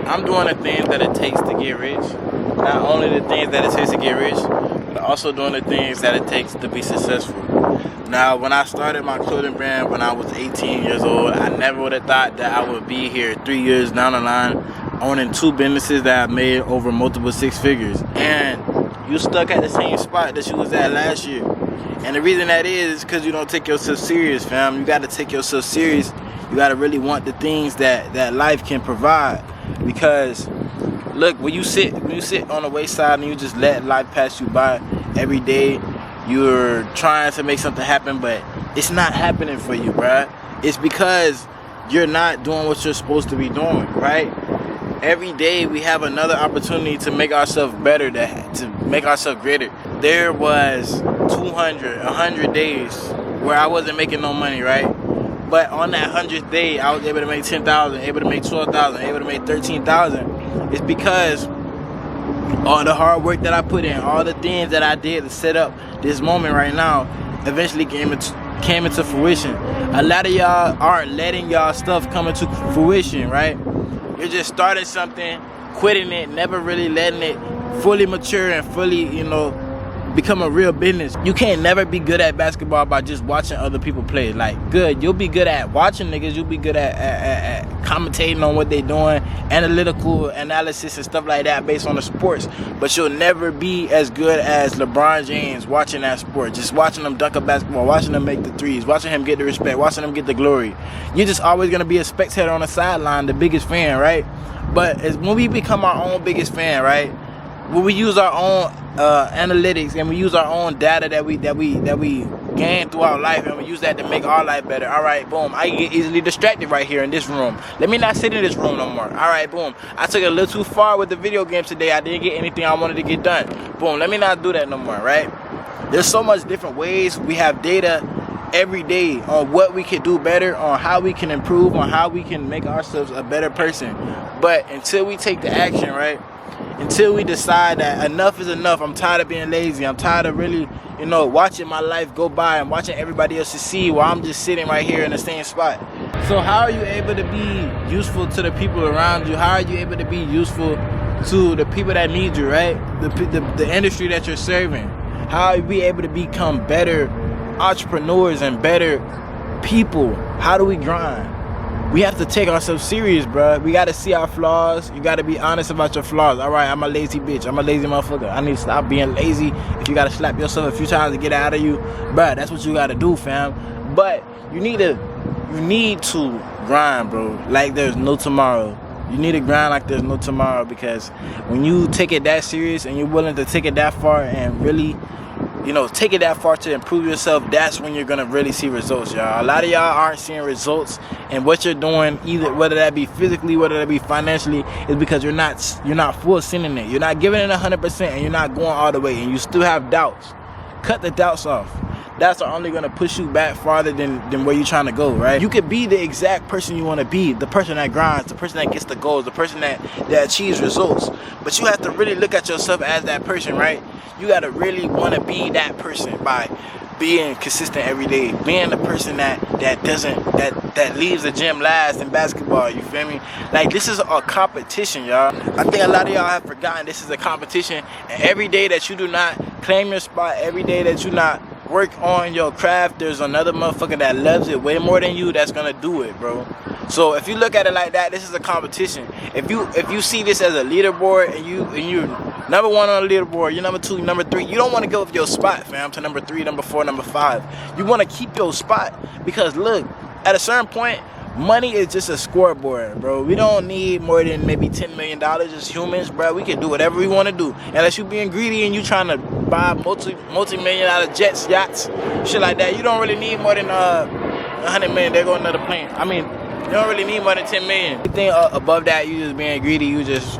I'm doing the things that it takes to get rich. Not only the things that it takes to get rich, but also doing the things that it takes to be successful. Now, when I started my clothing brand when I was 18 years old, I never would have thought that I would be here 3 years down the line owning 2 businesses that I've made over multiple 6 figures. And you stuck at the same spot that you was at last year. And the reason that is because you don't take yourself serious, fam. You got to take yourself serious. You got to really want the things that life can provide. Because look, when you sit on the wayside and you just let life pass you by every day, you're trying to make something happen, but it's not happening for you, bruh. It's because you're not doing what you're supposed to be doing, right? Every day we have another opportunity to make ourselves better, to make ourselves greater. There was 100 days where I wasn't making no money, right? But on that 100th day, I was able to make 10,000, able to make 12,000, able to make 13,000. It's because all the hard work that I put in, all the things that I did to set up this moment right now, eventually came into fruition. A lot of y'all aren't letting y'all stuff come into fruition, right? You're just starting something, quitting it, never really letting it fully mature and fully, become a real business. You can't never be good at basketball by just watching other people play. Like, good, you'll be good at watching niggas, you'll be good at commentating on what they doing, analytical analysis and stuff like that based on the sports, but you'll never be as good as LeBron James watching that sport, just watching them dunk a basketball, watching them make the threes, watching him get the respect, watching them get the glory. You're just always gonna be a spectator on the sideline, the biggest fan, right? But when we become our own biggest fan, right, when we use our own analytics and we use our own data that we gain throughout life, and we use that to make our life better. All right, boom, I get easily distracted right here in this room. Let me not sit in this room no more. All right, boom, I took it a little too far with the video games today. I didn't get anything I wanted to get done. Boom, let me not do that no more, right? There's so much different ways. We have data every day on what we can do better, on how we can improve, on how we can make ourselves a better person. But until we take the action, right, until we decide that enough is enough, I'm tired of being lazy, I'm tired of really, watching my life go by and watching everybody else succeed while I'm just sitting right here in the same spot. So how are you able to be useful to the people around you? How are you able to be useful to the people that need you, right? The industry that you're serving. How are we able to become better entrepreneurs and better people? How do we grind? We have to take ourselves serious, bro. We got to see our flaws. You got to be honest about your flaws. All right, I'm a lazy bitch. I'm a lazy motherfucker. I need to stop being lazy. If you got to slap yourself a few times to get it out of you, bro, that's what you got to do, fam. But you need to grind, bro, like there's no tomorrow. You need to grind like there's no tomorrow, because when you take it that serious and you're willing to take it that far and really take it that far to improve yourself, that's when you're gonna really see results, y'all. A lot of y'all aren't seeing results in what you're doing, either whether that be physically, whether that be financially, is because you're not full sending it. You're not giving it 100%, and you're not going all the way, and you still have doubts. Cut the doubts off. That's only gonna push you back farther than where you're trying to go, right? You could be the exact person you want to be, the person that grinds, the person that gets the goals, the person that achieves results. But you have to really look at yourself as that person, right? You gotta really want to be that person by being consistent every day, being the person that leaves the gym last in basketball. You feel me? Like, this is a competition, y'all. I think a lot of y'all have forgotten this is a competition, and every day that you do not claim your spot, every day that you not work on your craft, there's another motherfucker that loves it way more than you that's gonna do it, bro. So if you look at it like that, this is a competition. If you see this as a leaderboard, and you're number 1 on the leaderboard, you're number 2, number 3, you don't want to go with your spot, fam, to number 3, number 4, number 5. You want to keep your spot, because look, at a certain point, money is just a scoreboard, bro. We don't need more than maybe $10 million as humans, bro. We can do whatever we want to do, unless you being greedy and you trying to buy multi-million-dollar jets, yachts, shit like that. You don't really need more than $100 million. There go another plane. I mean, you don't really need more than 10 million. Anything above that, you just being greedy. You just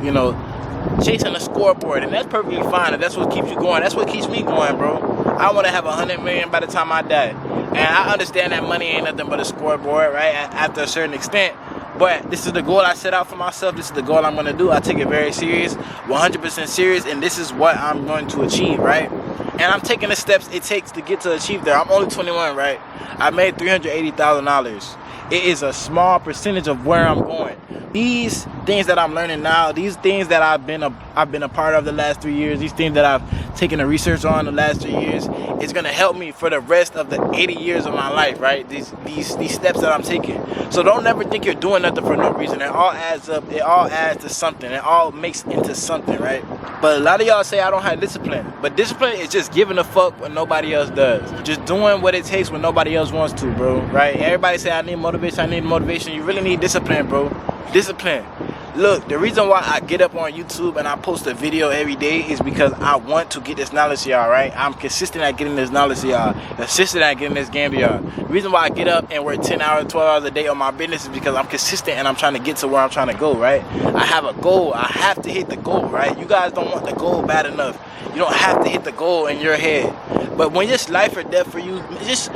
chasing a scoreboard, and that's perfectly fine. And that's what keeps you going. That's what keeps me going, bro. I want to have 100 million by the time I die. And I understand that money ain't nothing but a scoreboard, right? After a certain extent. But this is the goal I set out for myself. This is the goal I'm going to do. I take it very serious, 100% serious, and this is what I'm going to achieve, right? And I'm taking the steps it takes to get to achieve there. I'm only 21, right? I made $380,000. It is a small percentage of where I'm going. these things that I'm learning now, these things that I've been a part of the last 3 years, these things that I've taken the research on the last 3 years, is gonna help me for the rest of the 80 years of my life, right? These steps that I'm taking. So don't never think you're doing nothing for no reason. It all adds up. It all adds to something. It all makes into something, right? But a lot of y'all say I don't have discipline. But discipline is just giving a fuck when nobody else does. Just doing what it takes when nobody else wants to, bro, right? Everybody say I need motivation, I need motivation. You really need discipline, bro. Discipline. Look, the reason why I get up on YouTube and I post a video every day is because I want to get this knowledge to y'all, right? I'm consistent at getting this knowledge to y'all, consistent at getting this game to y'all. The reason why I get up and work 10 hours, 12 hours a day on my business is because I'm consistent and I'm trying to get to where I'm trying to go, right? I have a goal. I have to hit the goal, right? You guys don't want the goal bad enough. You don't have to hit the goal in your head. But when it's life or death for you, just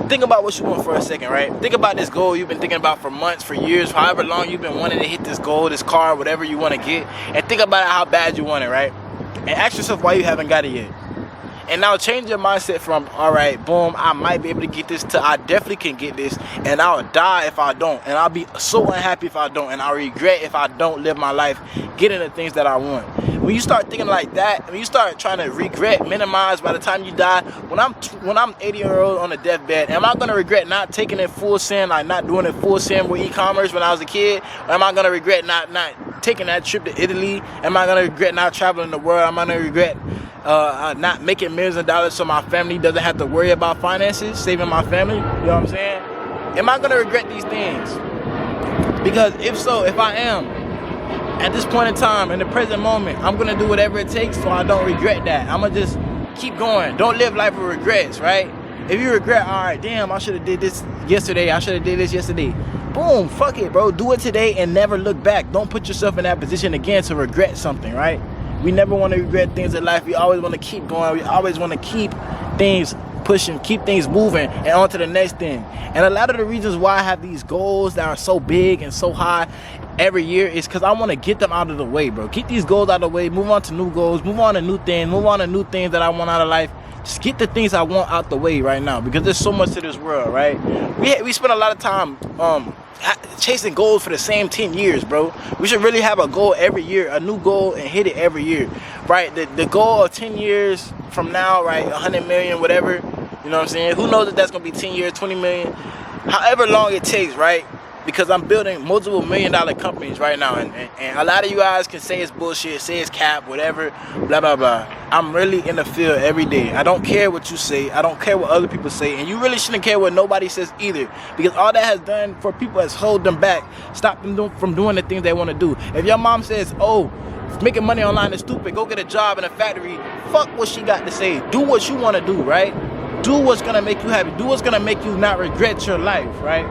think about what you want for a second, right? Think about this goal you've been thinking about for months, for years, however long you've been wanting to hit this goal, this car, whatever you want to get, and think about how bad you want it, right? And ask yourself why you haven't got it yet. And now change your mindset from, all right, boom, I might be able to get this, to I definitely can get this, and I'll die if I don't, and I'll be so unhappy if I don't, and I'll regret if I don't live my life getting the things that I want. When you start thinking like that, when you start trying to regret, minimize by the time you die, when I'm 80-year-old on a deathbed, am I gonna regret not taking it full sin, like not doing it full sin with e-commerce when I was a kid? Or am I gonna regret not taking that trip to Italy? Am I gonna regret not traveling the world? Am I gonna regret not making millions of dollars so my family doesn't have to worry about finances, saving my family? You know what I'm saying? Am I gonna regret these things? Because if so, if I am, at this point in time, in the present moment, I'm gonna do whatever it takes so I don't regret that. I'm gonna just keep going. Don't live life with regrets, right? If you regret, all right, damn, I should have did this yesterday. I should have did this yesterday. Boom, fuck it, bro. Do it today and never look back. Don't put yourself in that position again to regret something, right? We never want to regret things in life. We always want to keep going. We always want to keep things pushing, keep things moving, and on to the next thing. And a lot of the reasons why I have these goals that are so big and so high every year is because I want to get them out of the way, bro. Get these goals out of the way, move on to new goals, move on to new things, move on to new things that I want out of life. Just get the things I want out the way right now, because there's so much to this world, right? We spend a lot of time chasing goals for the same 10 years, bro. We should really have a goal every year, a new goal, and hit it every year, right? The goal of 10 years from now, right, 100 million, whatever, you know what I'm saying? Who knows if that's going to be 10 years, 20 million, however long it takes, right? Because I'm building multiple million-dollar companies right now, and a lot of you guys can say it's bullshit, say it's cap, whatever, blah, blah, blah. I'm really in the field every day. I don't care what you say. I don't care what other people say, and you really shouldn't care what nobody says either, because all that has done for people is hold them back, stop them from doing the things they want to do. If your mom says, oh, making money online is stupid, go get a job in a factory, fuck what she got to say. Do what you want to do, right? Do what's going to make you happy. Do what's going to make you not regret your life, right?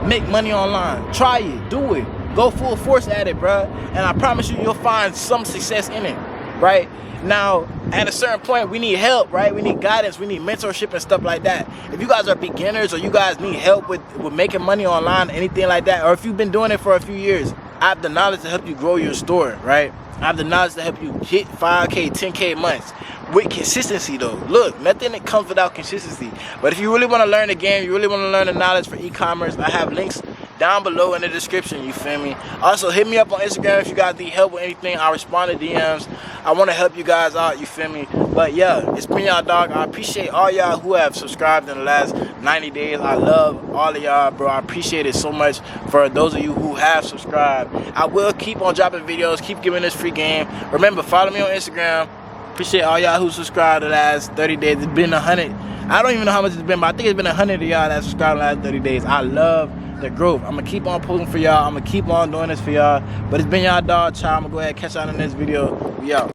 Make money online. Try it. Do it. Go full force at it, bro. And I promise you, you'll find some success in it, right? Now, at a certain point, we need help, right? We need guidance. We need mentorship and stuff like that. If you guys are beginners or you guys need help with making money online, anything like that, or if you've been doing it for a few years, I have the knowledge to help you grow your store, right? I have the knowledge to help you hit 5K, 10K months with consistency, though. Look, nothing that comes without consistency. But if you really want to learn the game, you really want to learn the knowledge for e-commerce, I have links down below in the description, you feel me? Also, hit me up on Instagram if you guys need help with anything. I respond to DMs. I want to help you guys out, you feel me? But yeah, it's been y'all, dog. I appreciate all y'all who have subscribed in the last 90 days. I love all of y'all, bro. I appreciate it so much for those of you who have subscribed. I will keep on dropping videos, keep giving this free game. Remember, follow me on Instagram. Appreciate all y'all who subscribed the last 30 days. It's been 100. I don't even know how much it's been, but I think it's been 100 of y'all that subscribed the last 30 days. I love the growth. I'm going to keep on posting for y'all. I'm going to keep on doing this for y'all. But it's been y'all, dog. Child. I'm going to go ahead and catch y'all in the next video. We out.